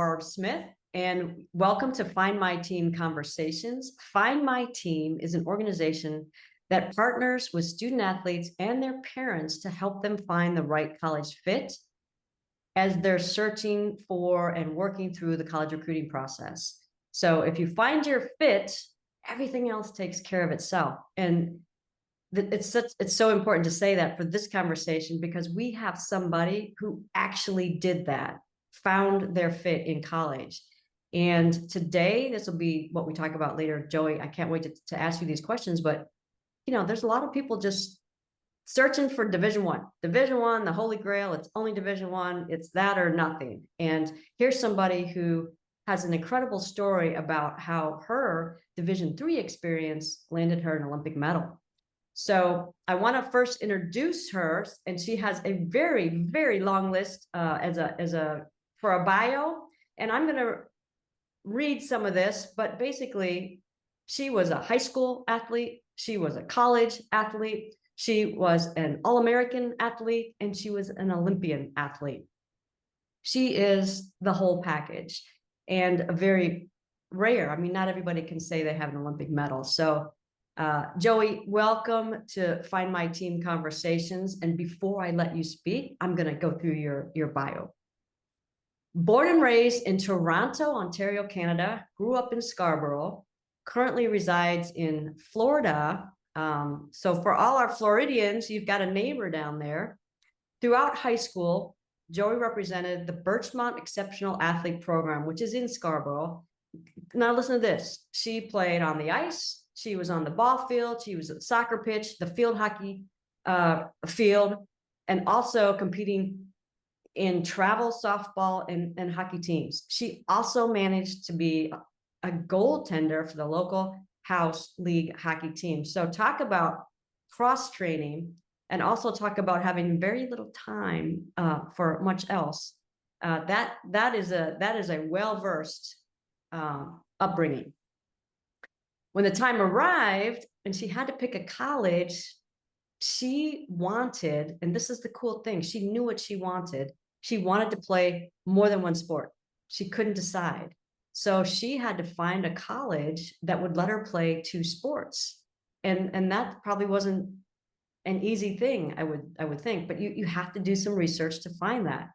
Barb Smith, and welcome to Find My Team Conversations. Find My Team is an organization that partners with student athletes and their parents to help them find the right college fit as they're searching for and working through the college recruiting process. So if you find your fit, everything else takes care of itself. And it's so important to say that for this conversation, because we have somebody who actually did that, found their fit in college. And today, this will be what we talk about later. Joey, I can't wait to ask you these questions, but there's a lot of people just searching for Division I. Division I, the Holy Grail, it's only Division I, it's that or nothing. And here's somebody who has an incredible story about how her Division III experience landed her an Olympic medal. So I want to first introduce her, and she has a very, very long list for a bio, and I'm going to read some of this, but basically she was a high school athlete, she was a college athlete, she was an All-American athlete, and she was an Olympian athlete. She is the whole package, and a very rare. I mean, not everybody can say they have an Olympic medal. So Joey, welcome to Find My Team Conversations. And before I let you speak, I'm going to go through your bio. Born and raised in Toronto, Ontario, Canada, grew up in Scarborough, currently resides in Florida. So for all our Floridians, you've got a neighbor down there. Throughout high school, Joey represented the Birchmount Exceptional Athlete Program, which is in Scarborough. Now listen to this. She played on the ice. She was on the ball field. She was at the soccer pitch, the field hockey field, and also competing in travel softball and hockey teams. She also managed to be a goaltender for the local house league hockey team. So talk about cross-training, and also talk about having very little time for much else. That is a well-versed upbringing. When the time arrived and she had to pick a college, she wanted, and this is the cool thing, she knew what she wanted. She wanted to play more than one sport. She couldn't decide. So she had to find a college that would let her play two sports. And that probably wasn't an easy thing, I would think, but you have to do some research to find that.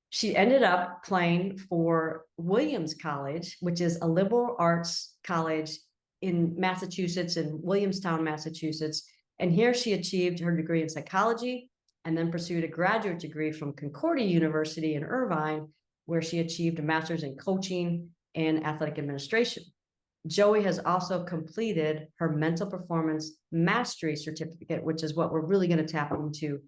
She ended up playing for Williams College, which is a liberal arts college in Massachusetts, in Williamstown, Massachusetts. And here she achieved her degree in psychology and then pursued a graduate degree from Concordia University in Irvine, where she achieved a master's in coaching and athletic administration. Joey has also completed her mental performance mastery certificate, which is what we're really going to tap into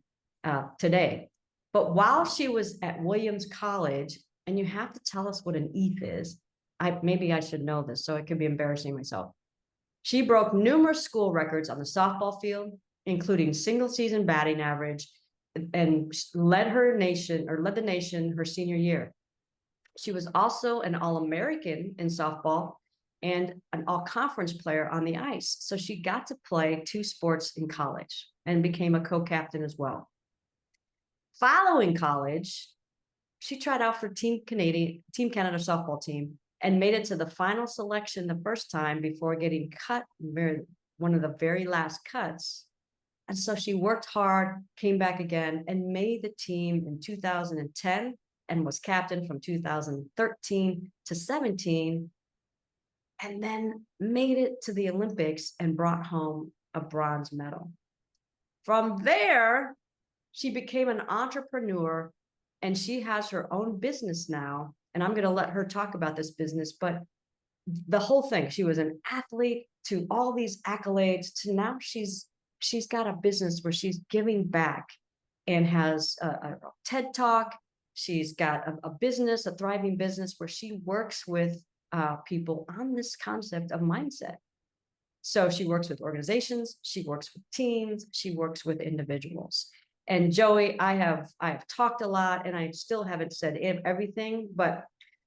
today. But while she was at Williams College, and you have to tell us what an ETH is, maybe I should know this, so it could be embarrassing myself. She broke numerous school records on the softball field, including single season batting average, and led the nation her senior year. She was also an All-American in softball and an all-conference player on the ice. So she got to play two sports in college and became a co-captain as well. Following college, she tried out for Team Canada softball team and made it to the final selection the first time before getting cut, one of the very last cuts. And so she worked hard, came back again, and made the team in 2010 and was captain from 2013 to 17, and then made it to the Olympics and brought home a bronze medal. From there, she became an entrepreneur, and she has her own business now. And I'm going to let her talk about this business, but the whole thing, she was an athlete to all these accolades to now she's got a business where she's giving back and has a TED Talk. She's got a business, a thriving business where she works with people on this concept of mindset. So she works with organizations, she works with teams, she works with individuals. And Joey, I have talked a lot, and I still haven't said everything, but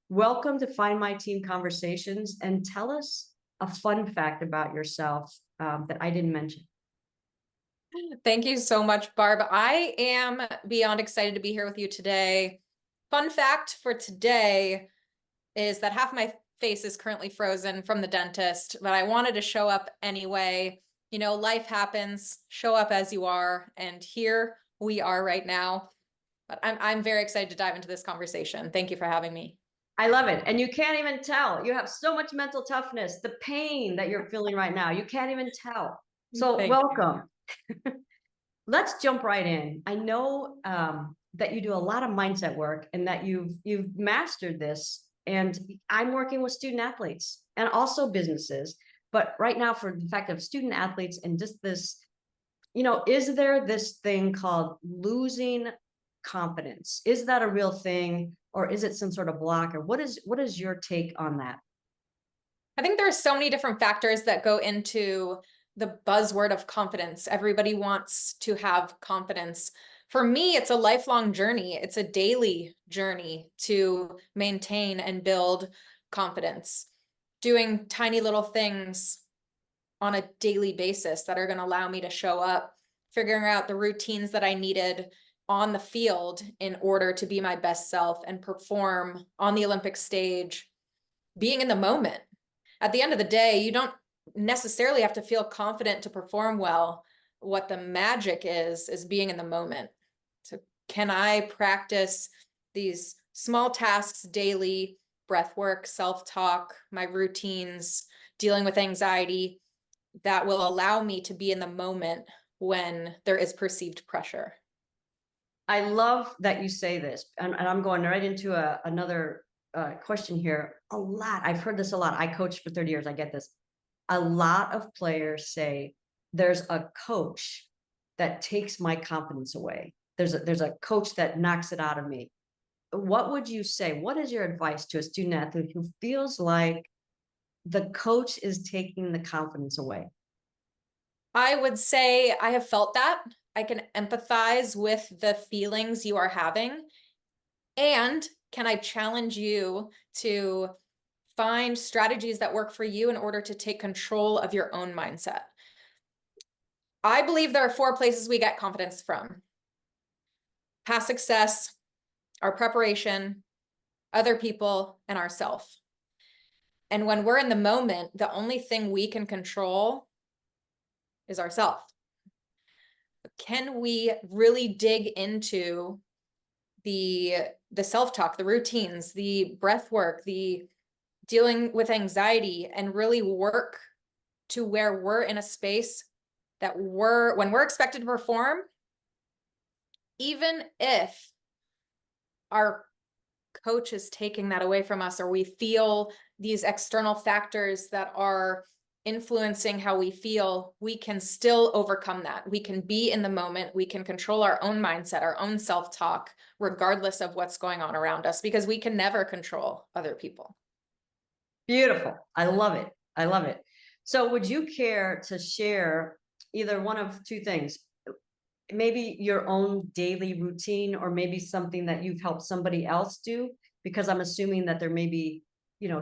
welcome to Find My Team Conversations, and tell us a fun fact about yourself that I didn't mention. Thank you so much, Barb. I am beyond excited to be here with you today. Fun fact for today, is that half my face is currently frozen from the dentist, but I wanted to show up anyway. You know, life happens, show up as you are, and here we are right now. But I'm very excited to dive into this conversation. Thank you for having me. I love it. And you can't even tell. You have so much mental toughness, the pain that you're feeling right now. You can't even tell. So Thank welcome. Let's jump right in. I know that you do a lot of mindset work and that you've mastered this. And I'm working with student athletes and also businesses. But right now, for the fact of student athletes and just this, is there this thing called losing confidence? Is that a real thing, or is it some sort of block? Or what is your take on that? I think there are so many different factors that go into the buzzword of confidence. Everybody wants to have confidence. For me, it's a lifelong journey. It's a daily journey to maintain and build confidence, doing tiny little things on a daily basis that are going to allow me to show up, figuring out the routines that I needed on the field in order to be my best self and perform on the Olympic stage, being in the moment. At the end of the day, you don't necessarily have to feel confident to perform well. What the magic is being in the moment. So can I practice these small tasks daily, breath work, self-talk, my routines, dealing with anxiety that will allow me to be in the moment when there is perceived pressure? I love that you say this, and I'm going right into another question here. A lot, I've heard this a lot. I coached for 30 years. I get this. A lot of players say there's a coach that takes my confidence away. There's a coach that knocks it out of me. What would you say? What is your advice to a student athlete who feels like the coach is taking the confidence away? I would say I have felt that. I can empathize with the feelings you are having. And can I challenge you to find strategies that work for you in order to take control of your own mindset? I believe there are 4 places we get confidence from: past success, our preparation, other people, and ourself. And when we're in the moment, the only thing we can control is ourself. Can we really dig into the self-talk, the routines, the breath work, the dealing with anxiety, and really work to where we're in a space that when we're expected to perform, even if our coach is taking that away from us, or we feel these external factors that are influencing how we feel, we can still overcome that. We can be in the moment. We can control our own mindset, our own self-talk, regardless of what's going on around us, because we can never control other people. Beautiful. I love it. I love it. So would you care to share either one of two things? Maybe your own daily routine, or maybe something that you've helped somebody else do, because I'm assuming that there may be,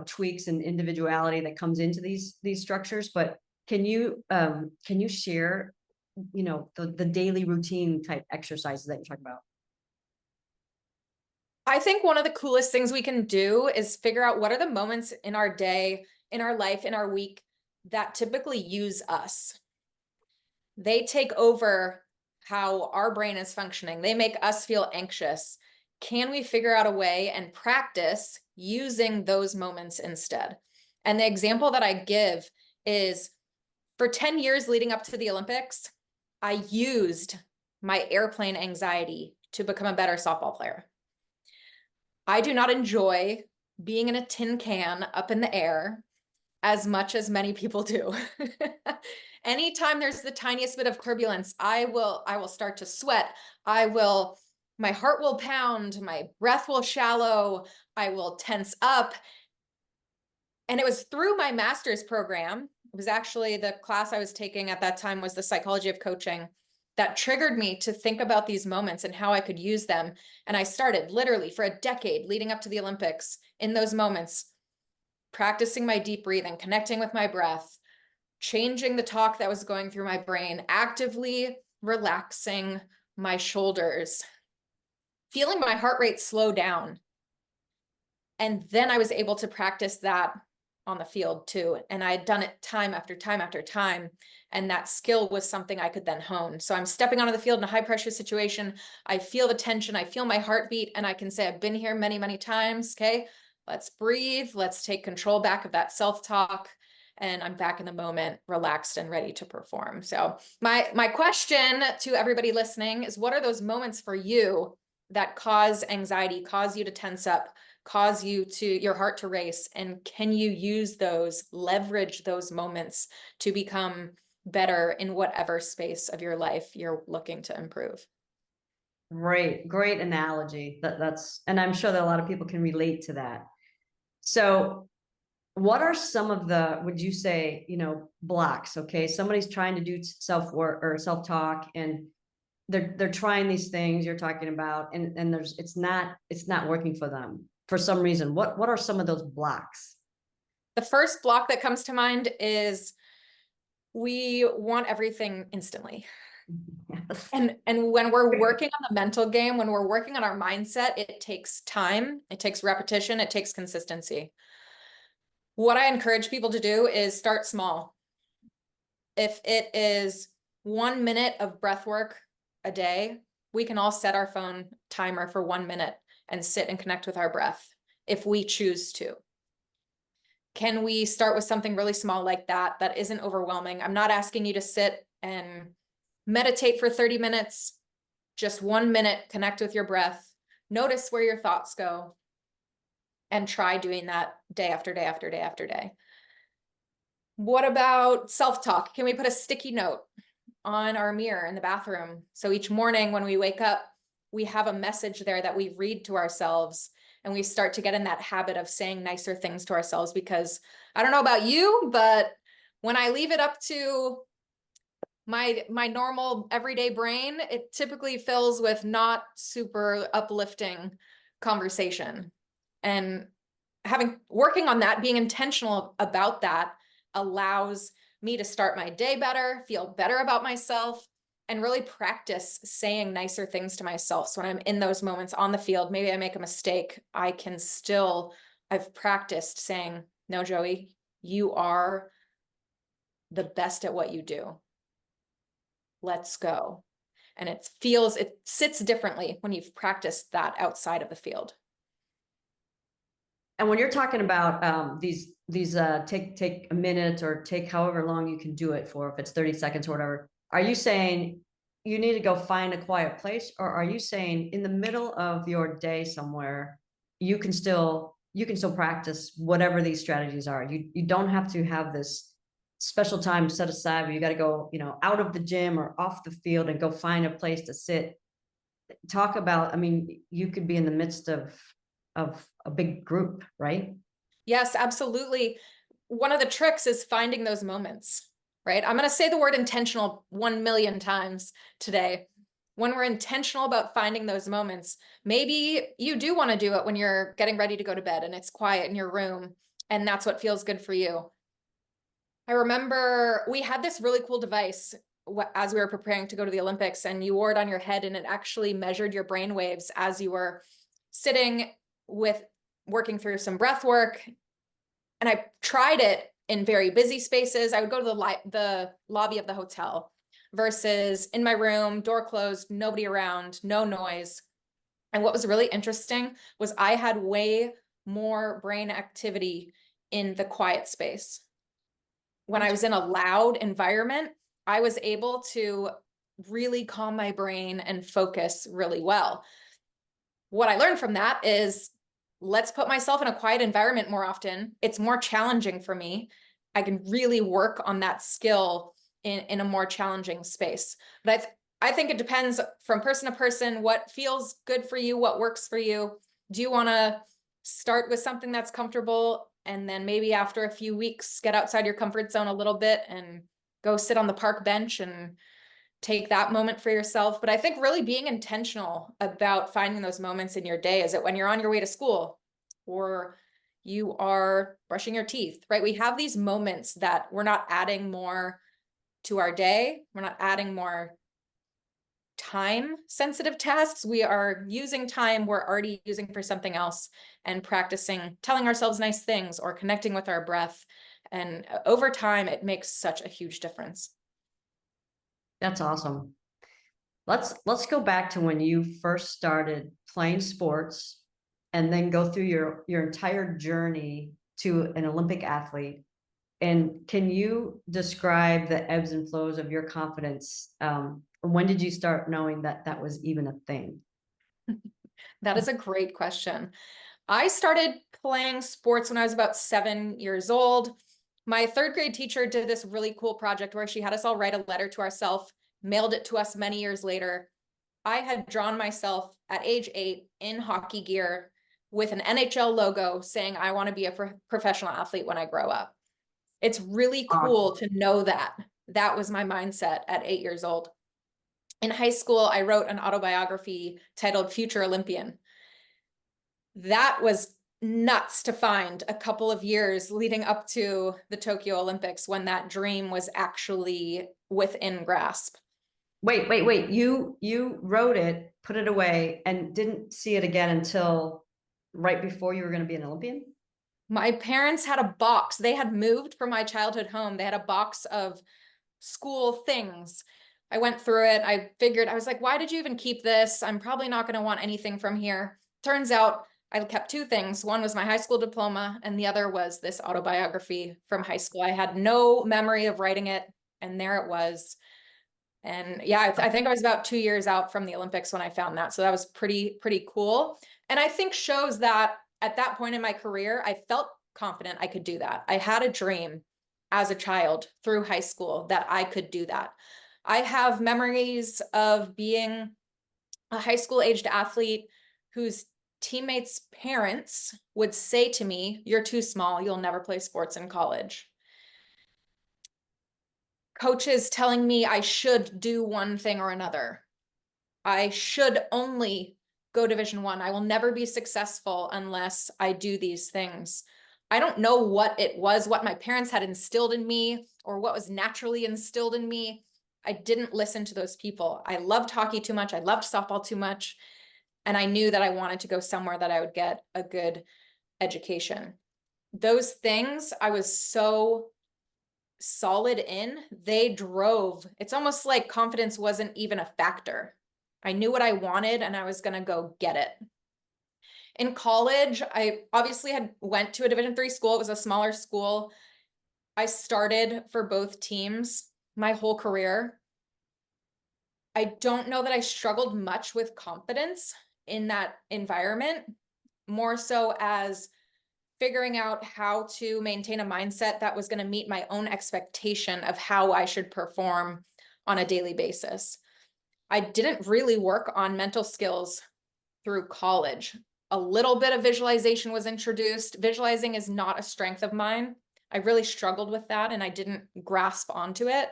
tweaks and individuality that comes into these structures. But can you share, the daily routine type exercises that you're talking about? I think one of the coolest things we can do is figure out what are the moments in our day, in our life, in our week that typically use us. They take over how our brain is functioning. They make us feel anxious. Can we figure out a way and practice using those moments instead? And the example that I give is, for 10 years leading up to the Olympics, I used my airplane anxiety to become a better softball player. I do not enjoy being in a tin can up in the air as much as many people do. Anytime there's the tiniest bit of turbulence, I will start to sweat. My heart will pound, my breath will shallow, I will tense up. And it was through my master's program, it was actually the class I was taking at that time was the psychology of coaching, that triggered me to think about these moments and how I could use them. And I started literally for a decade leading up to the Olympics in those moments, practicing my deep breathing, connecting with my breath, changing the talk that was going through my brain, actively relaxing my shoulders, feeling my heart rate slow down. And then I was able to practice that on the field too. And I had done it time after time after time. And that skill was something I could then hone. So I'm stepping onto the field in a high pressure situation. I feel the tension. I feel my heartbeat. And I can say, I've been here many, many times. Okay, let's breathe. Let's take control back of that self-talk. And I'm back in the moment, relaxed and ready to perform. So my question to everybody listening is, what are those moments for you that cause anxiety, cause you to tense up, cause your heart to race? And can you use those, leverage those moments to become better in whatever space of your life you're looking to improve? Great analogy. That's, and I'm sure that a lot of people can relate to that. So what are some of the, would you say, blocks? Okay, somebody's trying to do self-work or self-talk, and they're trying these things you're talking about, and it's not working for them for some reason. What are some of those blocks? The first block that comes to mind is we want everything instantly. Yes. And when we're working on the mental game, when we're working on our mindset, it takes time, it takes repetition, it takes consistency. What I encourage people to do is start small. If it is 1 minute of breath work a day, we can all set our phone timer for 1 minute and sit and connect with our breath if we choose to. Can we start with something really small like that, that isn't overwhelming? I'm not asking you to sit and meditate for 30 minutes, just 1 minute, connect with your breath, notice where your thoughts go, and try doing that day after day after day after day. What about self-talk? Can we put a sticky note on our mirror in the bathroom? So each morning when we wake up, we have a message there that we read to ourselves, and we start to get in that habit of saying nicer things to ourselves. Because I don't know about you, but when I leave it up to my normal everyday brain, it typically fills with not super uplifting conversation. And working on that, being intentional about that, allows me to start my day better, feel better about myself, and really practice saying nicer things to myself. So when I'm in those moments on the field, maybe I make a mistake, I've practiced saying, no, Joey, you are the best at what you do. Let's go. And it sits differently when you've practiced that outside of the field. And when you're talking about these take a minute or take however long you can do it for, if it's 30 seconds or whatever, are you saying you need to go find a quiet place, or are you saying in the middle of your day somewhere you can still practice whatever these strategies are? You don't have to have this special time set aside where you got to go, out of the gym or off the field and go find a place to sit. Talk about, I mean, you could be in the midst of a big group, right? Yes, absolutely. One of the tricks is finding those moments, right? I'm going to say the word intentional 1 million times today. When we're intentional about finding those moments, maybe you do want to do it when you're getting ready to go to bed and it's quiet in your room, and that's what feels good for you. I remember we had this really cool device as we were preparing to go to the Olympics, and you wore it on your head, and it actually measured your brain waves as you were sitting with working through some breath work. And I tried it in very busy spaces. I would go to the lobby of the hotel versus in my room, door closed, nobody around, no noise. And what was really interesting was I had way more brain activity in the quiet space. When I was in a loud environment, I was able to really calm my brain and focus really well. What I learned from that is, let's put myself in a quiet environment more often. It's more challenging for me. I can really work on that skill in a more challenging space. But I think it depends from person to person, what feels good for you, what works for you. Do you want to start with something that's comfortable, and then maybe after a few weeks, get outside your comfort zone a little bit and go sit on the park bench and take that moment for yourself? But I think really being intentional about finding those moments in your day. Is it when you're on your way to school or you are brushing your teeth, right? We have these moments that we're not adding more to our day. We're not adding more time sensitive tasks. We are using time we're already using for something else and practicing telling ourselves nice things or connecting with our breath. And over time, it makes such a huge difference. That's awesome. Let's go back to when you first started playing sports and then go through your entire journey to an Olympic athlete. And can you describe the ebbs and flows of your confidence? When did you start knowing that that was even a thing? That is a great question. I started playing sports when I was about 7 years old. My third grade teacher did this really cool project where she had us all write a letter to ourselves, mailed it to us many years later. I had drawn myself at age 8 in hockey gear with an NHL logo saying, I want to be a professional athlete when I grow up. It's really cool to know that. That was my mindset at 8 years old. In high school, I wrote an autobiography titled Future Olympian. That was nuts to find a couple of years leading up to the Tokyo Olympics when that dream was actually within grasp. Wait. You wrote it, put it away, and didn't see it again until right before you were going to be an Olympian? My parents had a box. They had moved from my childhood home. They had a box of school things. I went through it. I figured, I was like, why did you even keep this? I'm probably not going to want anything from here. Turns out I kept two things. One was my high school diploma, and the other was this autobiography from high school. I had no memory of writing it, and there it was. And yeah, I think I was about 2 years out from the Olympics when I found that. So that was pretty cool. And I think shows that at that point in my career, I felt confident I could do that. I had a dream as a child through high school that I could do that. I have memories of being a high school aged athlete whose teammates' parents would say to me, "You're too small, you'll never play sports in college." Coaches telling me I should do one thing or another. I should only go Division I. I will never be successful unless I do these things. I don't know what it was, what my parents had instilled in me, or what was naturally instilled in me. I didn't listen to those people. I loved hockey too much. I loved softball too much. And I knew that I wanted to go somewhere that I would get a good education. Those things I was so solid in, they drove. It's almost like confidence wasn't even a factor. I knew what I wanted and I was going to go get it. In college, I obviously had went to a Division III school. It was a smaller school. I started for both teams my whole career. I don't know that I struggled much with confidence in that environment, more so as figuring out how to maintain a mindset that was going to meet my own expectation of how I should perform on a daily basis. I didn't really work on mental skills through college. A little bit of visualization was introduced. Visualizing is not a strength of mine. I really struggled with that and I didn't grasp onto it.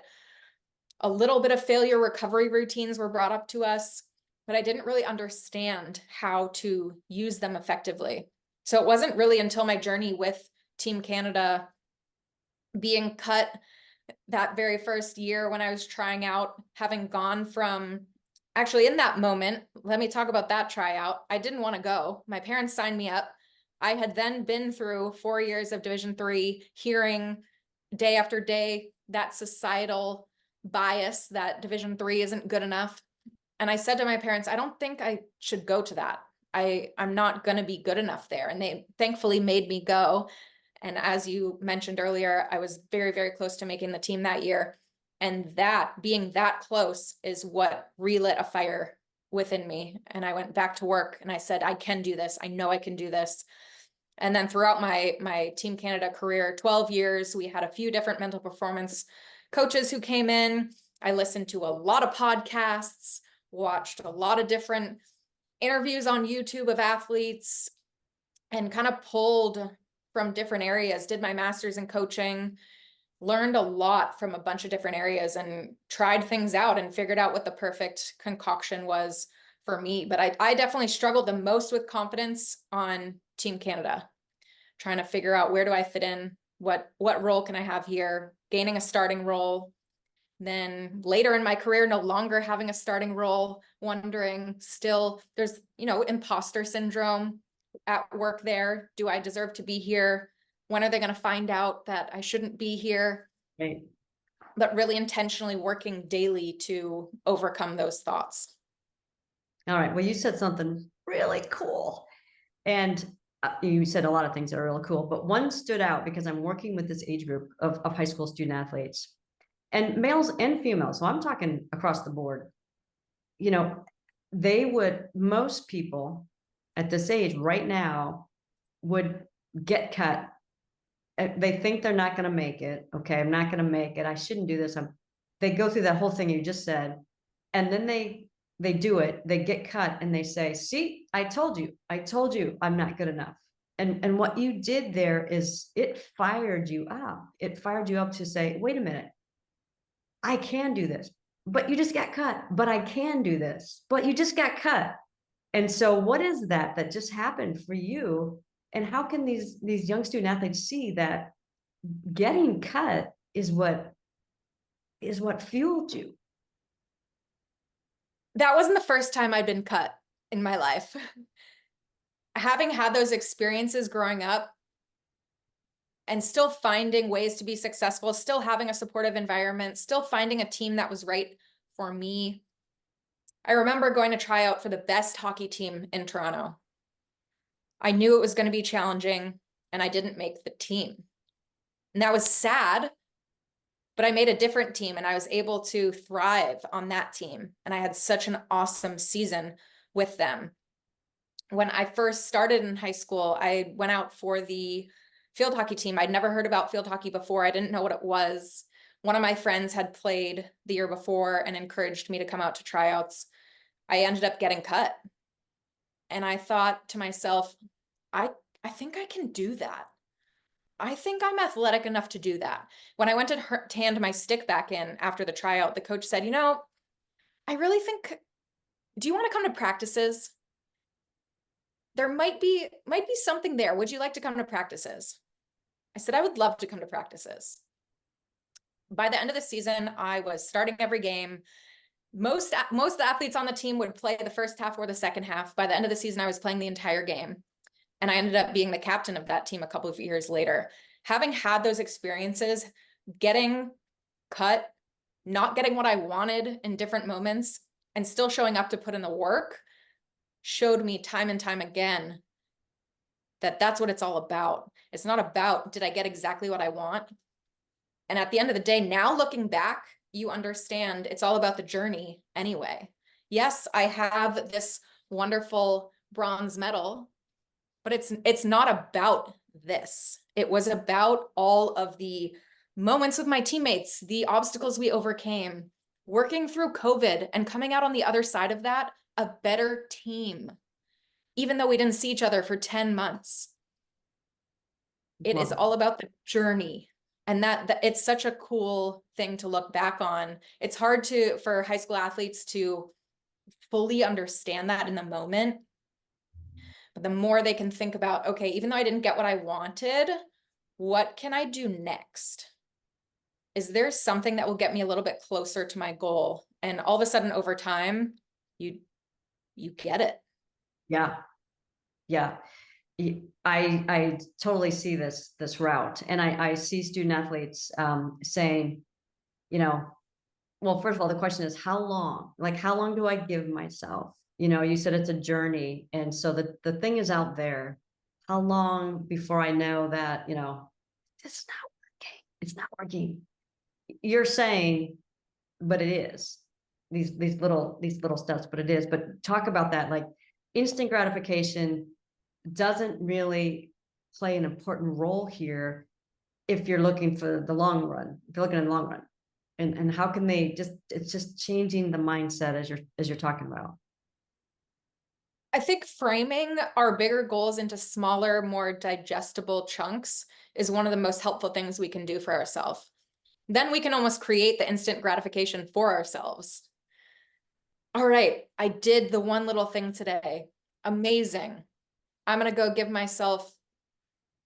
A little bit of failure recovery routines were brought up to us, but I didn't really understand how to use them effectively. So it wasn't really until my journey with Team Canada, being cut that very first year when I was trying out, having gone from, actually in that moment, let me talk about that tryout. I didn't want to go. My parents signed me up. I had then been through 4 years of Division III, hearing day after day that societal bias that Division III isn't good enough. And I said to my parents, I don't think I should go to that. I'm not going to be good enough there. And they thankfully made me go. And as you mentioned earlier, I was very close to making the team that year. And that being that close is what relit a fire within me. And I went back to work and I said, I can do this. I know I can do this. And then throughout my Team Canada career, 12 years, we had a few different mental performance coaches who came in. I listened to a lot of podcasts, watched a lot of different interviews on YouTube of athletes, and kind of pulled from different areas, did my master's in coaching, learned a lot from a bunch of different areas and tried things out and figured out what the perfect concoction was for me. But I definitely struggled the most with confidence on Team Canada, trying to figure out where do I fit in, what role can I have here, gaining a starting role. Then later in my career, no longer having a starting role, wondering still, there's, imposter syndrome at work there. Do I deserve to be here? When are they going to find out that I shouldn't be here? Right. But really intentionally working daily to overcome those thoughts. All right. Well, you said something really cool. And you said a lot of things that are really cool, but one stood out because I'm working with this age group of high school student athletes, and males and females. So I'm talking across the board. Most people at this age right now would get cut. They think they're not going to make it. Okay, I'm not going to make it. I shouldn't do this. They go through that whole thing you just said, and then they do it. They get cut, and they say, "See, I told you. I told you I'm not good enough." And what you did there is it fired you up. It fired you up to say, "Wait a minute, I can do this." But you just got cut. But I can do this. But you just got cut. And so what is that just happened for you? And how can these young student athletes see that getting cut is what fueled you? That wasn't the first time I'd been cut in my life. Having had those experiences growing up and still finding ways to be successful, still having a supportive environment, still finding a team that was right for me. I remember going to try out for the best hockey team in Toronto. I knew it was going to be challenging, and I didn't make the team. And that was sad, but I made a different team, and I was able to thrive on that team. And I had such an awesome season with them. When I first started in high school, I went out for the field hockey team. I'd never heard about field hockey before. I didn't know what it was. One of my friends had played the year before and encouraged me to come out to tryouts. I ended up getting cut. And I thought to myself, I think I can do that. I think I'm athletic enough to do that. When I went to hand my stick back in after the tryout, the coach said, I really think, do you want to come to practices? There might be something there. Would you like to come to practices? I said, I would love to come to practices. By the end of the season, I was starting every game. Most of the athletes on the team would play the first half or the second half. By the end of the season, I was playing the entire game. And I ended up being the captain of that team a couple of years later. Having had those experiences, getting cut, not getting what I wanted in different moments, and still showing up to put in the work, showed me time and time again that that's what it's all about. It's not about, did I get exactly what I want? And at the end of the day, now looking back, you understand it's all about the journey anyway. Yes, I have this wonderful bronze medal, but it's not about this. It was about all of the moments with my teammates, the obstacles we overcame, working through COVID and coming out on the other side of that, a better team, even though we didn't see each other for 10 months. It is all about the journey. And that it's such a cool thing to look back on. It's hard for high school athletes to fully understand that in the moment. But the more they can think about, okay, even though I didn't get what I wanted, what can I do next? Is there something that will get me a little bit closer to my goal? And all of a sudden over time, you get it. Yeah. Yeah. I totally see this route. And I see student athletes saying, well, first of all, the question is how long? Like, how long do I give myself? You said it's a journey. And so the thing is out there. How long before I know that, this is not working? It's not working. You're saying, but it is. These little steps, but it is. But talk about that, like instant gratification doesn't really play an important role here if you're looking for the long run, if you're looking in the long run. And how can they it's just changing the mindset as you're talking about. I think framing our bigger goals into smaller, more digestible chunks is one of the most helpful things we can do for ourselves. Then we can almost create the instant gratification for ourselves. All right, I did the one little thing today. Amazing. I'm going to go give myself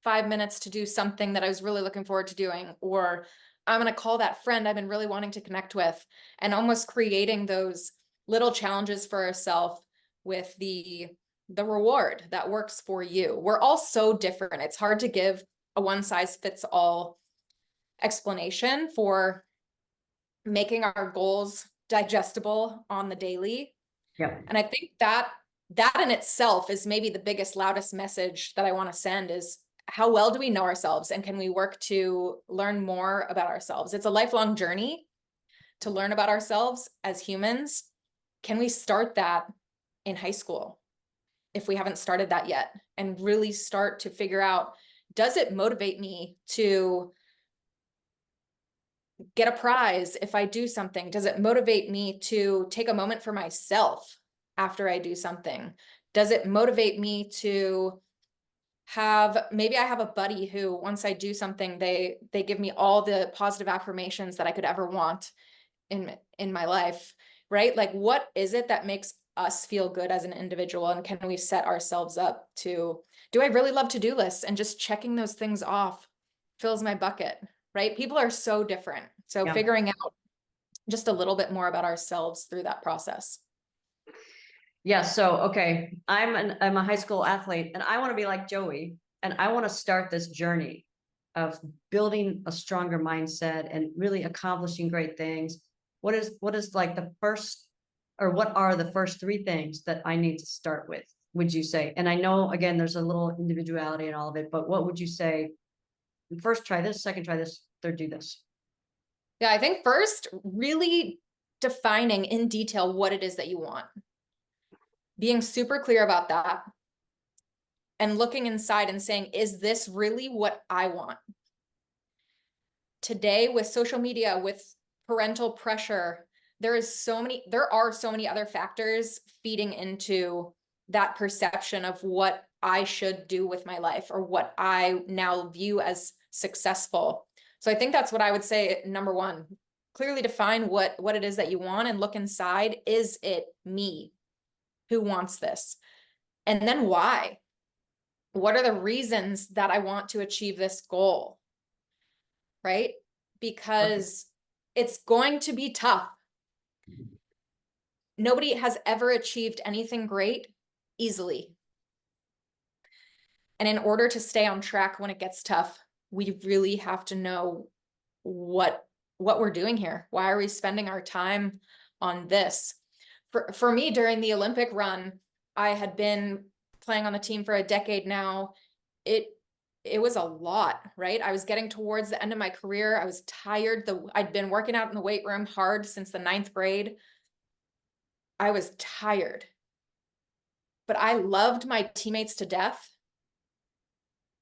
5 minutes to do something that I was really looking forward to doing, or I'm going to call that friend I've been really wanting to connect with, and almost creating those little challenges for ourselves with the reward that works for you. We're all so different. It's hard to give a one size fits all explanation for making our goals digestible on the daily. Yeah. And I think that in itself is maybe the biggest, loudest message that I want to send is, how well do we know ourselves, and can we work to learn more about ourselves? It's a lifelong journey to learn about ourselves as humans. Can we start that in high school if we haven't started that yet, and really start to figure out, does it motivate me to get a prize if I do something? Does it motivate me to take a moment for myself after I do something? Does it motivate me to maybe I have a buddy who, once I do something, they give me all the positive affirmations that I could ever want in my life, right? Like, what is it that makes us feel good as an individual? And can we set ourselves up to, do I really love to-do lists, and just checking those things off fills my bucket, right? People are so different. So Yeah. figuring out just a little bit more about ourselves through that process. Yeah. So, okay. I'm a high school athlete, and I want to be like Joey, and I want to start this journey of building a stronger mindset and really accomplishing great things. What is like the first, or what are the first three things that I need to start with, would you say? And I know, again, there's a little individuality in all of it, but what would you say? First, try this, second, try this, third, do this. Yeah, I think first, really defining in detail what it is that you want. Being super clear about that, and looking inside and saying, is this really what I want? Today, with social media, with parental pressure, there are so many other factors feeding into that perception of what I should do with my life, or what I now view as successful. So I think that's what I would say. Number one, clearly define what it is that you want, and look inside. Is it me who wants this? And then why? What are the reasons that I want to achieve this goal? Right? Because it's going to be tough. Nobody has ever achieved anything great easily. And in order to stay on track when it gets tough, we really have to know what we're doing here. Why are we spending our time on this? For me, during the Olympic run, I had been playing on the team for a decade now. It was a lot, right? I was getting towards the end of my career. I was tired. I'd been working out in the weight room hard since the 9th grade. I was tired, but I loved my teammates to death.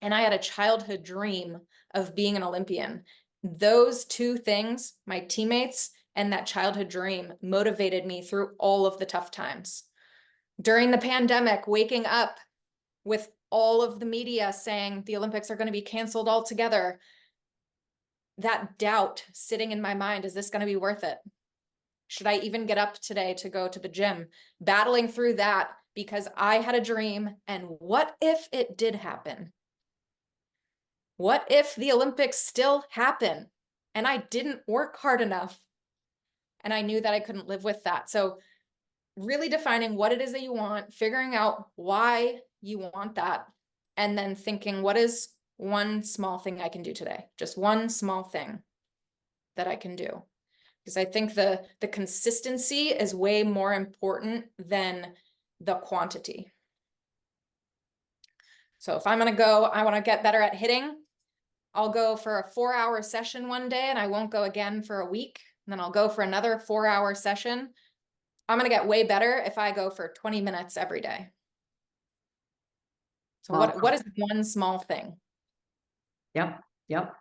And I had a childhood dream of being an Olympian. Those two things, my teammates and that childhood dream, motivated me through all of the tough times. During the pandemic, waking up with all of the media saying the Olympics are going to be canceled altogether, that doubt sitting in my mind, is this going to be worth it? Should I even get up today to go to the gym? Battling through that because I had a dream, and what if it did happen? What if the Olympics still happen and I didn't work hard enough? And I knew that I couldn't live with that. So really defining what it is that you want, figuring out why you want that, and then thinking, what is one small thing I can do today? Just one small thing that I can do. Because I think the consistency is way more important than the quantity. So if I'm going to go, I want to get better at hitting, I'll go for a 4-hour session one day, and I won't go again for a week. And then I'll go for another 4-hour session. I'm going to get way better if I go for 20 minutes every day. So what is one small thing? Yep. Yep.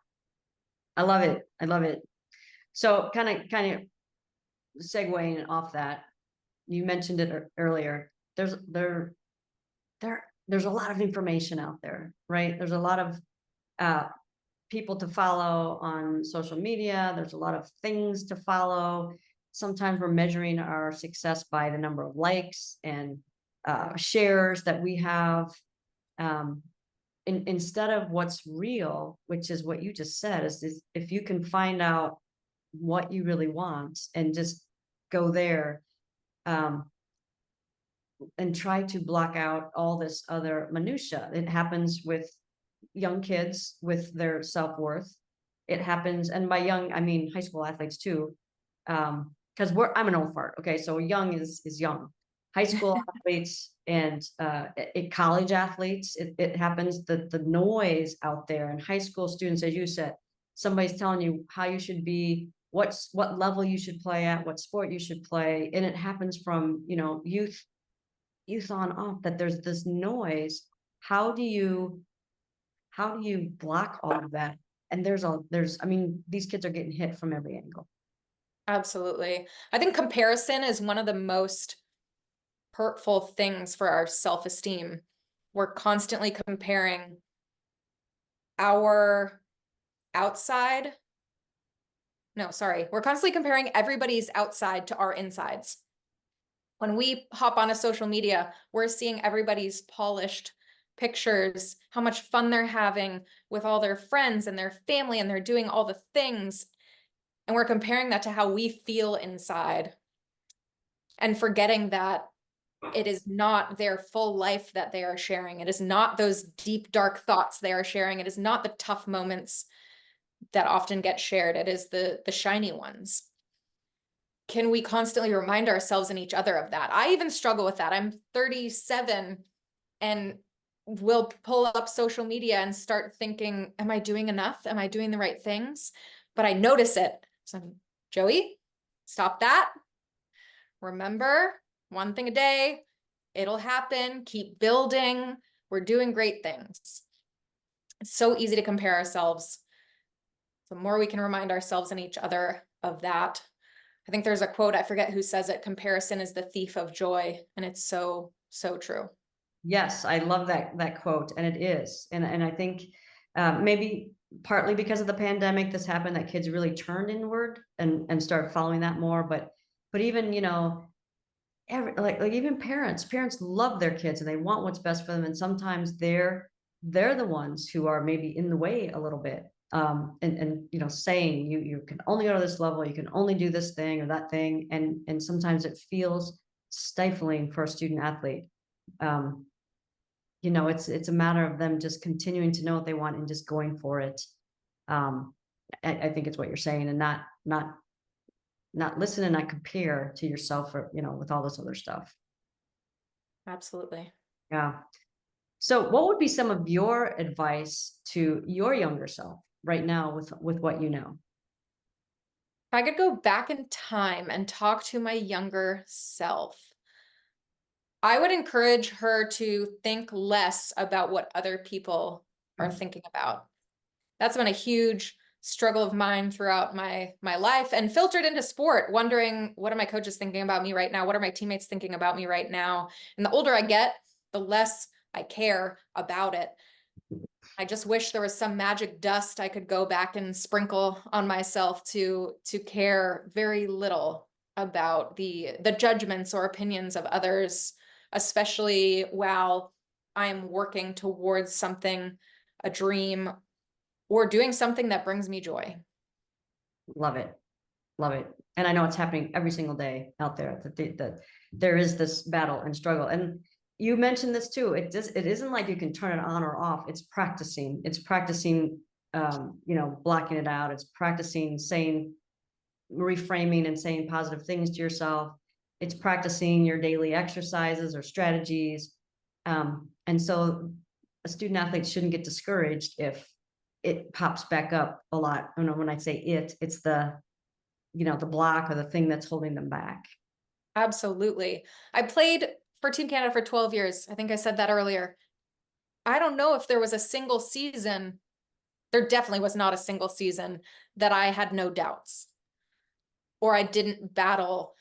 I love it. I love it. So kind of segueing off that, you mentioned it earlier. There's a lot of information out there, right? There's a lot of people to follow on social media. There's a lot of things to follow. Sometimes we're measuring our success by the number of likes and shares that we have. instead of what's real, which is what you just said, is if you can find out what you really want and just go there, and try to block out all this other minutia. It happens with young kids with their self-worth. It happens, and by young, I mean high school athletes too. Because I'm an old fart. Okay, so young is young. High school athletes and college athletes, it happens. The noise out there, and high school students, as you said, somebody's telling you how you should be, what level you should play at, what sport you should play, and it happens from youth on off, that there's this noise. How do you block all of that? And I mean, these kids are getting hit from every angle. Absolutely. I think comparison is one of the most hurtful things for our self-esteem. We're constantly comparing our outside. No, sorry. We're constantly comparing everybody's outside to our insides. When we hop on a social media, we're seeing everybody's polished pictures, how much fun they're having with all their friends and their family, and they're doing all the things. And we're comparing that to how we feel inside, and forgetting that it is not their full life that they are sharing. It is not those deep, dark thoughts they are sharing. It is not the tough moments that often get shared. It is the shiny ones. Can we constantly remind ourselves and each other of that? I even struggle with that. I'm 37 and will pull up social media and start thinking, am I doing enough? Am I doing the right things? But I notice it. So I'm, Joey, stop that. Remember, one thing a day, it'll happen. Keep building. We're doing great things. It's so easy to compare ourselves. The more we can remind ourselves and each other of that. I think there's a quote, I forget who says it, comparison is the thief of joy. And it's so, so true. Yes, I love that quote, and it is. And I think maybe partly because of the pandemic, this happened, that kids really turned inward and start following that more. But even, like even parents love their kids and they want what's best for them. And sometimes they're the ones who are maybe in the way a little bit. And saying you can only go to this level, you can only do this thing or that thing. And sometimes it feels stifling for a student athlete. It's a matter of them just continuing to know what they want and just going for it. I think it's what you're saying, and not listen and not compare to yourself, or with all this other stuff. Absolutely. Yeah. So what would be some of your advice to your younger self right now with what you know? If I could go back in time and talk to my younger self, I would encourage her to think less about what other people are thinking about. That's been a huge struggle of mine throughout my life, and filtered into sport, wondering, what are my coaches thinking about me right now? What are my teammates thinking about me right now? And the older I get, the less I care about it. I just wish there was some magic dust I could go back and sprinkle on myself to care very little about the judgments or opinions of others, especially while I'm working towards something, a dream, or doing something that brings me joy. Love it. Love it. And I know it's happening every single day out there, that there is this battle and struggle. And you mentioned this too. It isn't like you can turn it on or off. It's practicing. Blocking it out. It's practicing reframing and saying positive things to yourself. It's practicing your daily exercises or strategies. And so a student athlete shouldn't get discouraged if it pops back up a lot. When I say it's the block or the thing that's holding them back. Absolutely. I played for Team Canada for 12 years. I think I said that earlier. I don't know if there was a single season, there definitely was not a single season that I had no doubts, or I didn't battle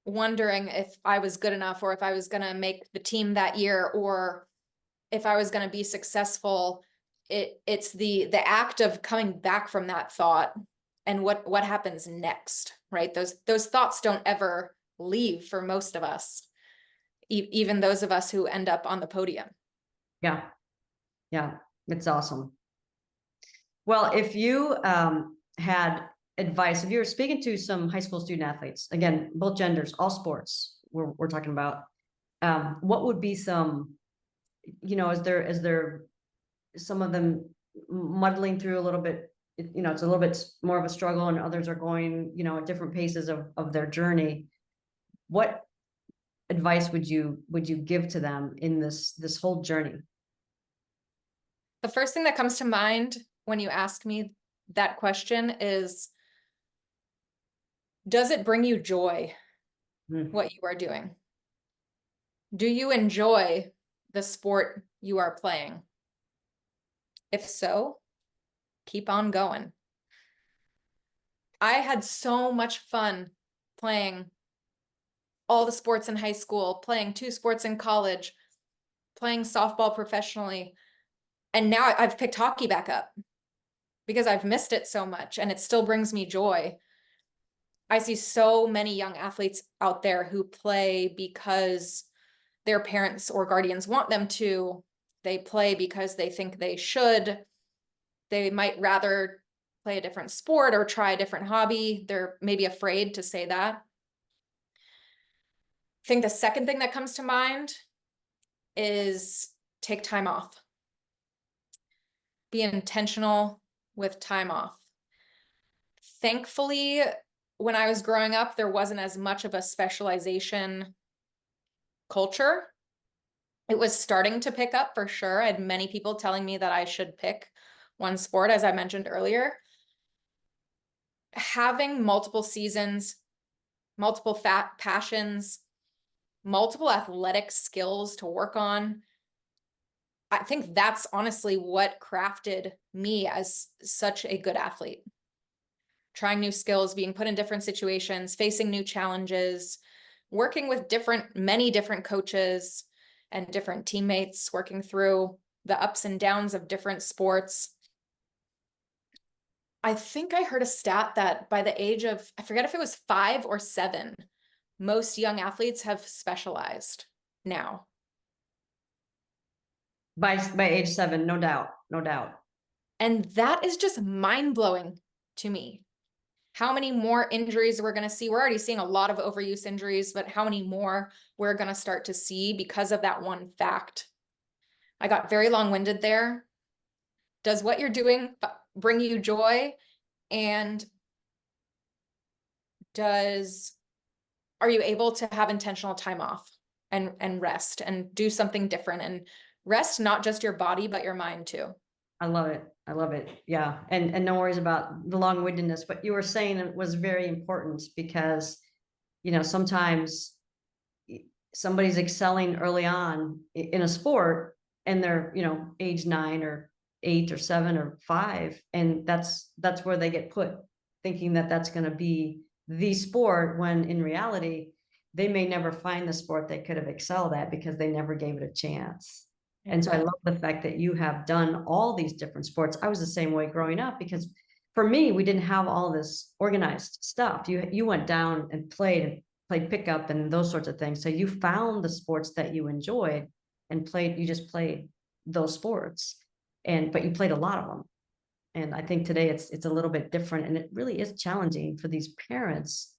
wondering if I was good enough, or if I was going to make the team that year, or if I was going to be successful. It's the act of coming back from that thought and what happens next, right? Those thoughts don't ever leave for most of us, even those of us who end up on the podium. Yeah. Yeah. It's awesome. Well, if you had advice, if you were speaking to some high school student athletes, again, both genders, all sports, we're talking about, what would be some, is there some of them muddling through a little bit, it's a little bit more of a struggle, and others are going, at different paces of their journey. What advice would you give to them in this whole journey? The first thing that comes to mind when you ask me that question is, does it bring you joy, what you are doing? Do you enjoy the sport you are playing? If so, keep on going. I had so much fun playing all the sports in high school, playing 2 sports in college, playing softball professionally. And now I've picked hockey back up because I've missed it so much, and it still brings me joy. I see so many young athletes out there who play because their parents or guardians want them to. They play because they think they should. They might rather play a different sport or try a different hobby. They're maybe afraid to say that. I think the second thing that comes to mind is take time off. Be intentional with time off. Thankfully, when I was growing up, there wasn't as much of a specialization culture. It was starting to pick up for sure. I had many people telling me that I should pick one sport, as I mentioned earlier. Having multiple seasons, multiple passions, multiple athletic skills to work on, I think that's honestly what crafted me as such a good athlete. Trying new skills, being put in different situations, facing new challenges, working with many different coaches and different teammates, working through the ups and downs of different sports. I think I heard a stat that by the age of, I forget if it was 5 or 7, most young athletes have specialized now. By age 7, no doubt, no doubt. And that is just mind-blowing to me. How many more injuries we're going to see. We're already seeing a lot of overuse injuries, but how many more we're going to start to see because of that one fact. I got very long-winded there. Does what you're doing bring you joy? And are you able to have intentional time off and rest and do something different and rest not just your body, but your mind too? I love it. I love it. Yeah. And no worries about the long-windedness, but you were saying it was very important because, sometimes somebody's excelling early on in a sport and they're, age 9 or 8 or 7 or 5. And that's where they get put, thinking that that's going to be the sport, when in reality, they may never find the sport they could have excelled at because they never gave it a chance. And so I love the fact that you have done all these different sports. I was the same way growing up, because for me, we didn't have all this organized stuff. You went down and played pickup and those sorts of things. So you found the sports that you enjoyed and you just played those sports. But you played a lot of them. And I think today it's a little bit different, and it really is challenging for these parents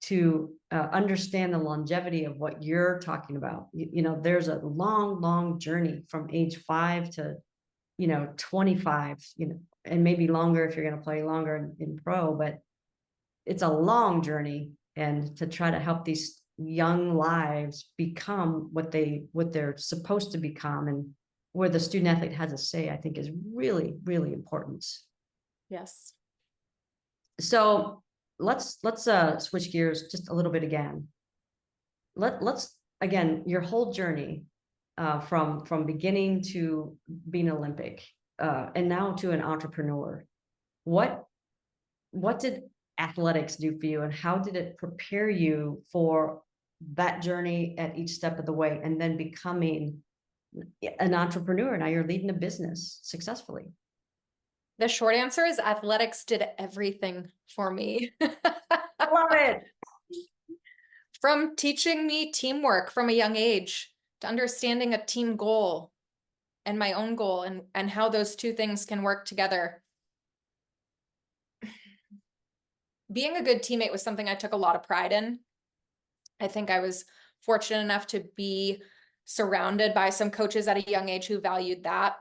to understand the longevity of what you're talking about. There's a long journey from age 5 to 25, and maybe longer if you're going to play longer in pro, but it's a long journey. And to try to help these young lives become what they're supposed to become, and where the student athlete has a say, I think is really, really important. Yes. So let's switch gears just a little bit again. Let's again, your whole journey from beginning to being Olympic and now to an entrepreneur. What did athletics do for you, and how did it prepare you for that journey at each step of the way, and then becoming an entrepreneur? Now you're leading a business successfully. The short answer is athletics did everything for me. I love it. From teaching me teamwork from a young age, to understanding a team goal, and my own goal, and how those two things can work together. Being a good teammate was something I took a lot of pride in. I think I was fortunate enough to be surrounded by some coaches at a young age who valued that.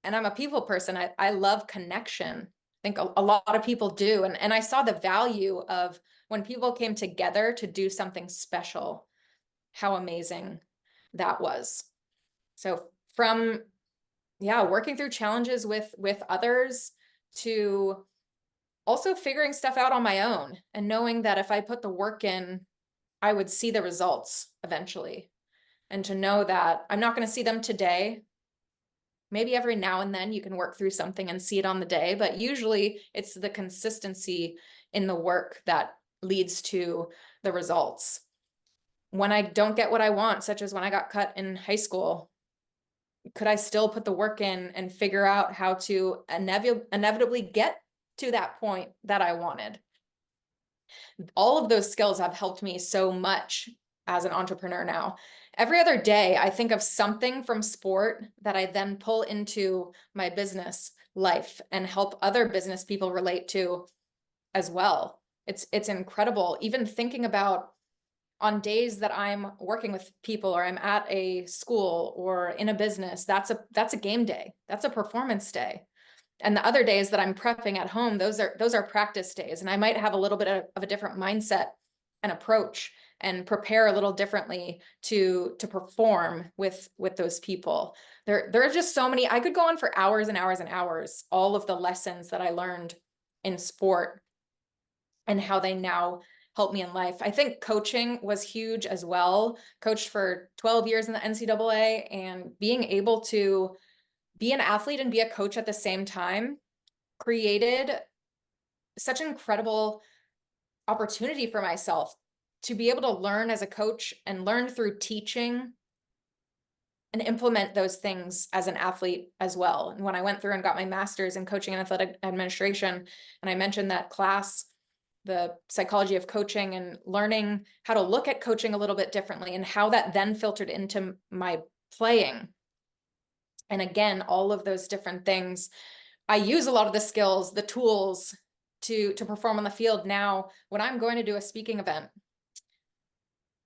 And I'm a people person. I love connection. I think a lot of people do. And I saw the value of when people came together to do something special, how amazing that was. So from, yeah, working through challenges with others to also figuring stuff out on my own and knowing that if I put the work in, I would see the results eventually. And to know that I'm not going to see them today. Maybe every now and then you can work through something and see it on the day, but usually it's the consistency in the work that leads to the results. When I don't get what I want, such as when I got cut in high school, could I still put the work in and figure out how to inevitably get to that point that I wanted? All of those skills have helped me so much as an entrepreneur now. Every other day, I think of something from sport that I then pull into my business life and help other business people relate to as well. It's incredible. Even thinking about on days that I'm working with people or I'm at a school or in a business, that's a game day. That's a performance day. And the other days that I'm prepping at home, those are practice days. And I might have a little bit of a different mindset and approach and prepare a little differently to perform with those people. There are just so many. I could go on for hours and hours and hours, all of the lessons that I learned in sport and how they now help me in life. I think coaching was huge as well. Coached for 12 years in the NCAA, and being able to be an athlete and be a coach at the same time created such an incredible opportunity for myself to be able to learn as a coach and learn through teaching and implement those things as an athlete as well. And when I went through and got my master's in coaching and athletic administration, and I mentioned that class, the psychology of coaching, and learning how to look at coaching a little bit differently and how that then filtered into my playing. And again, all of those different things, I use a lot of the skills, the tools to perform on the field now when I'm going to do a speaking event.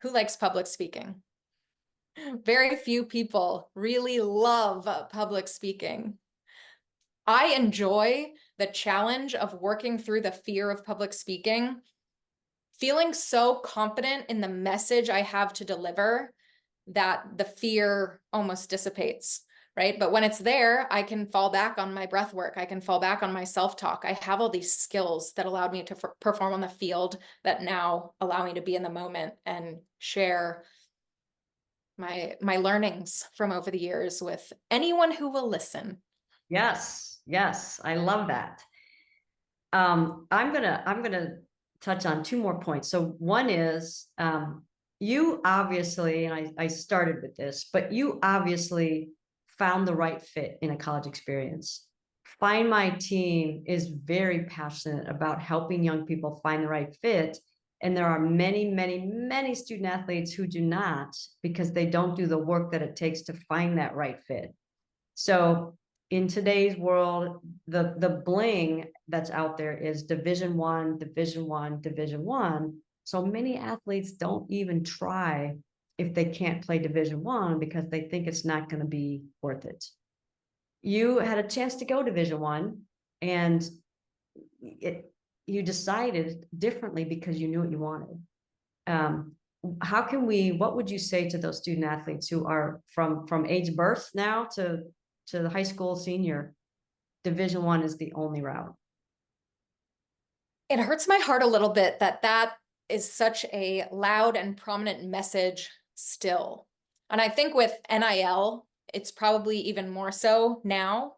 Who likes public speaking? Very few people really love public speaking. I enjoy the challenge of working through the fear of public speaking, feeling so confident in the message I have to deliver that the fear almost dissipates, right? But when it's there, I can fall back on my breath work. I can fall back on my self-talk. I have all these skills that allowed me to perform on the field that now allow me to be in the moment and share my learnings from over the years with anyone who will listen. Yes, yes, I love that. I'm gonna touch on two more points. So one is you obviously, and I started with this, but you obviously found the right fit in a college experience. Find My Team is very passionate about helping young people find the right fit. And there are many, many, many student athletes who do not, because they don't do the work that it takes to find that right fit. So in today's world, the bling that's out there is Division I, Division I, Division I. So many athletes don't even try if they can't play Division I because they think it's not going to be worth it. You had a chance to go Division I, and you decided differently because you knew what you wanted. What would you say to those student athletes who are from age birth now to the high school senior? Division I is the only route. It hurts my heart a little bit that is such a loud and prominent message still. And I think with NIL, it's probably even more so now.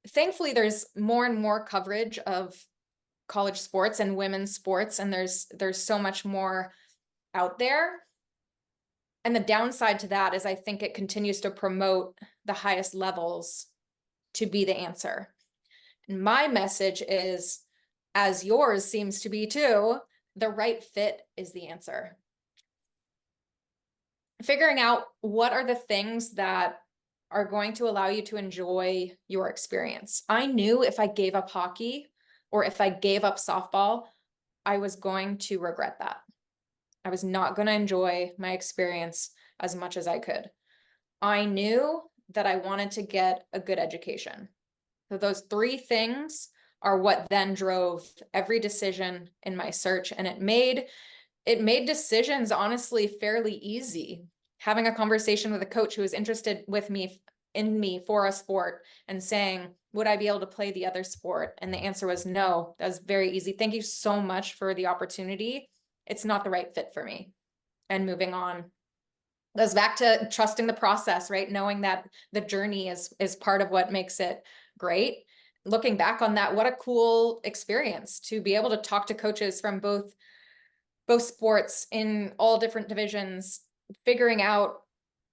Thankfully, there's more and more coverage of college sports and women's sports, and there's so much more out there. And the downside to that is I think it continues to promote the highest levels to be the answer. And my message is, as yours seems to be too, the right fit is the answer. Figuring out what are the things that are going to allow you to enjoy your experience. I knew if I gave up hockey or if I gave up softball, I was going to regret that. I was not going to enjoy my experience as much as I could. I knew that I wanted to get a good education. So those three things are what then drove every decision in my search. And it made decisions honestly fairly easy. Having a conversation with a coach who was interested in me for a sport and saying, would I be able to play the other sport? And the answer was no. That was very easy. Thank you so much for the opportunity. It's not the right fit for me. And moving on. Goes back to trusting the process, right? Knowing that the journey is part of what makes it great. Looking back on that, what a cool experience to be able to talk to coaches from both sports in all different divisions, figuring out,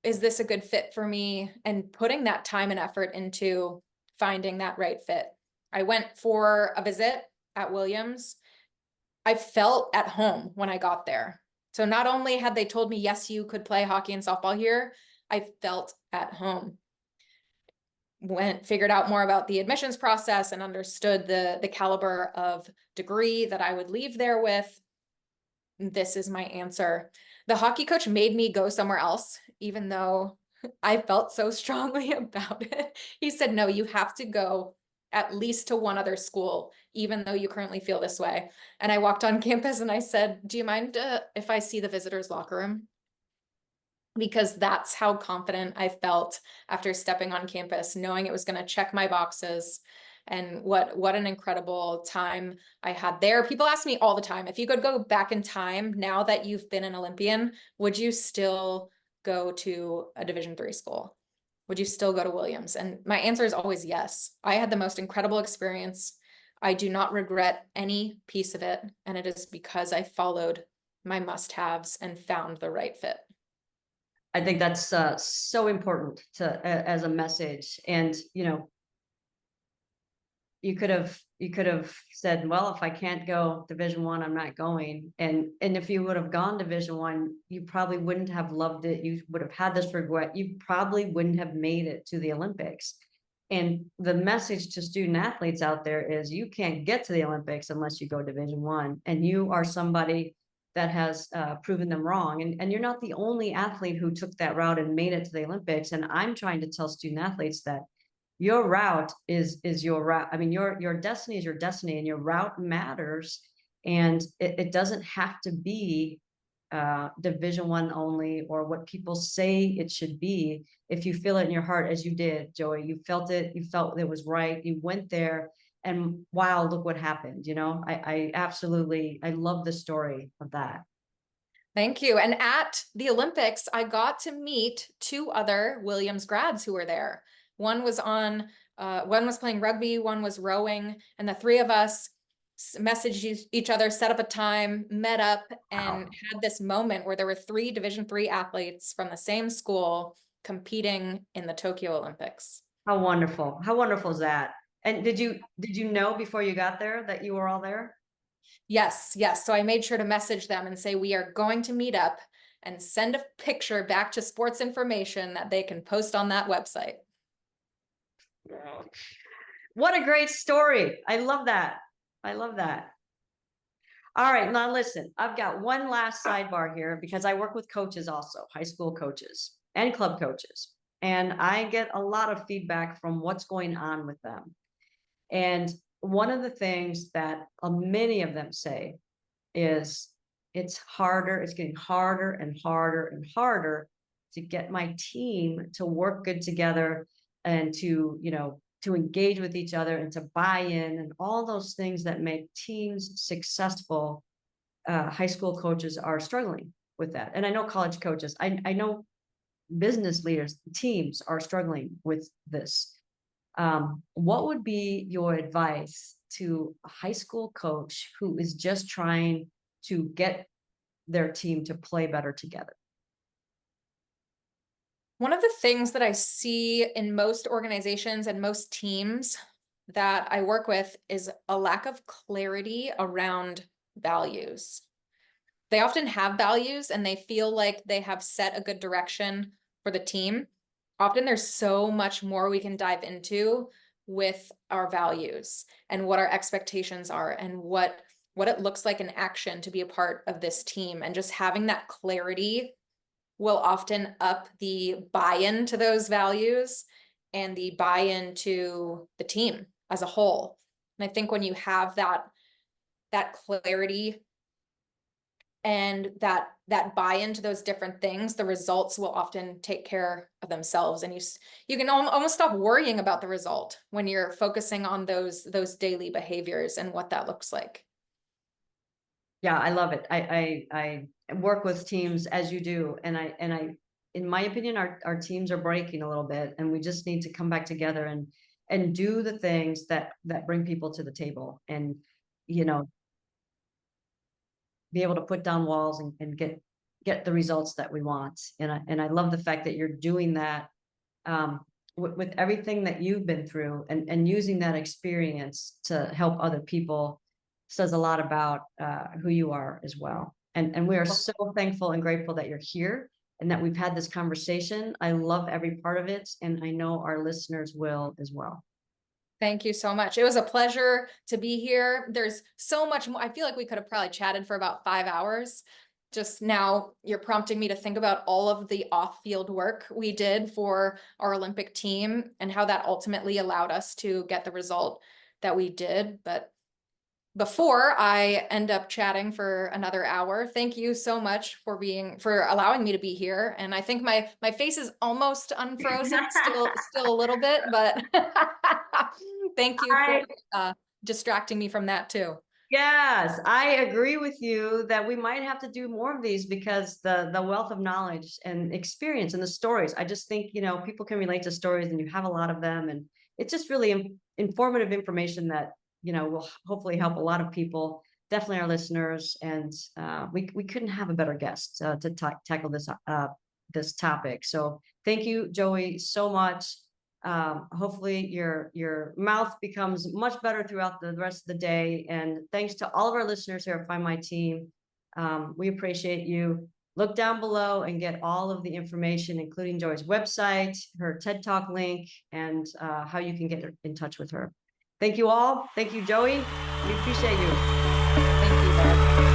is this a good fit for me? And putting that time and effort into finding that right fit. I went for a visit at Williams. I felt at home when I got there. So not only had they told me, yes, you could play hockey and softball here, I felt at home. Figured out more about the admissions process and understood the caliber of degree that I would leave there with. This is my answer. The hockey coach made me go somewhere else, even though I felt so strongly about it. He said, no, you have to go at least to one other school, even though you currently feel this way. And I walked on campus and I said, do you mind if I see the visitors' locker room? Because that's how confident I felt after stepping on campus, knowing it was going to check my boxes. And what an incredible time I had there. People ask me all the time, if you could go back in time now that you've been an Olympian, would you still go to a Division III school? Would you still go to Williams? And my answer is always yes. I had the most incredible experience. I do not regret any piece of it. And it is because I followed my must-haves and found the right fit. I think that's so important to as a message. And, you know, you could have said, well, if I can't go Division I, I'm not going. And if you would have gone Division I, you probably wouldn't have loved it. You would have had this regret. You probably wouldn't have made it to the Olympics. And the message to student athletes out there is you can't get to the Olympics unless you go Division I. And you are somebody that has proven them wrong. And you're not the only athlete who took that route and made it to the Olympics. And I'm trying to tell student athletes that your route is your route. I mean, your destiny is your destiny, and your route matters. And it doesn't have to be Division I only, or what people say it should be. If you feel it in your heart, as you did, Joey, you felt it, you felt it was right, you went there, and wow, look what happened. You know, I absolutely, I love the story of that. Thank you. And at the Olympics, I got to meet two other Williams grads who were there. One was playing rugby, one was rowing, and the three of us messaged each other, set up a time, met up, and had this moment where there were three Division III athletes from the same school competing in the Tokyo Olympics. How wonderful. How wonderful is that? And did you know before you got there that you were all there? Yes. So I made sure to message them and say, we are going to meet up, and send a picture back to Sports Information that they can post on that website. What a great story. I love that. I love that. All right, now listen, I've got one last sidebar here because I work with coaches also, high school coaches and club coaches. And I get a lot of feedback from what's going on with them. And one of the things that many of them say is it's getting harder and harder and harder to get my team to work good together and to, you know, to engage with each other and to buy in and all those things that make teams successful. High school coaches are struggling with that. And I know college coaches, I know business leaders, teams are struggling with this. What would be your advice to a high school coach who is just trying to get their team to play better together? One of the things that I see in most organizations and most teams that I work with is a lack of clarity around values. They often have values and they feel like they have set a good direction for the team. often there's so much more we can dive into with our values and what our expectations are and what it looks like in action to be a part of this team. And just having that clarity will often up the buy-in to those values and the buy-in to the team as a whole. And I think when you have that clarity and that buy-in to those different things, the results will often take care of themselves. And you can almost stop worrying about the result when you're focusing on those daily behaviors and what that looks like. Yeah, I love it. I work with teams as you do, and I in my opinion, our teams are breaking a little bit, and we just need to come back together and do the things that bring people to the table, and you know, be able to put down walls and get the results that we want. And I love the fact that you're doing that with everything that you've been through, and using that experience to help other people says a lot about who you are as well. And we are so thankful and grateful that you're here and that we've had this conversation. I love every part of it, and I know our listeners will as well. Thank you so much. It was a pleasure to be here. There's so much more. I feel like we could have probably chatted for about 5 hours. Just now, you're prompting me to think about all of the off-field work we did for our Olympic team and how that ultimately allowed us to get the result that we did. But before I end up chatting for another hour, thank you so much for allowing me to be here. And I think my face is almost unfrozen, still a little bit, but thank you for distracting me from that too. Yes, I agree with you that we might have to do more of these, because the wealth of knowledge and experience and the stories, I just think, people can relate to stories, and you have a lot of them, and it's just really informative information that, will hopefully help a lot of people, definitely our listeners. And we couldn't have a better guest to tackle this topic. So thank you, Joey, so much. Hopefully your mouth becomes much better throughout the rest of the day. And thanks to all of our listeners here at Find My Team. We appreciate you. Look down below and get all of the information, including Joey's website, her TED Talk link, and how you can get in touch with her. Thank you all. Thank you, Joey. We appreciate you. Thank you, Barb.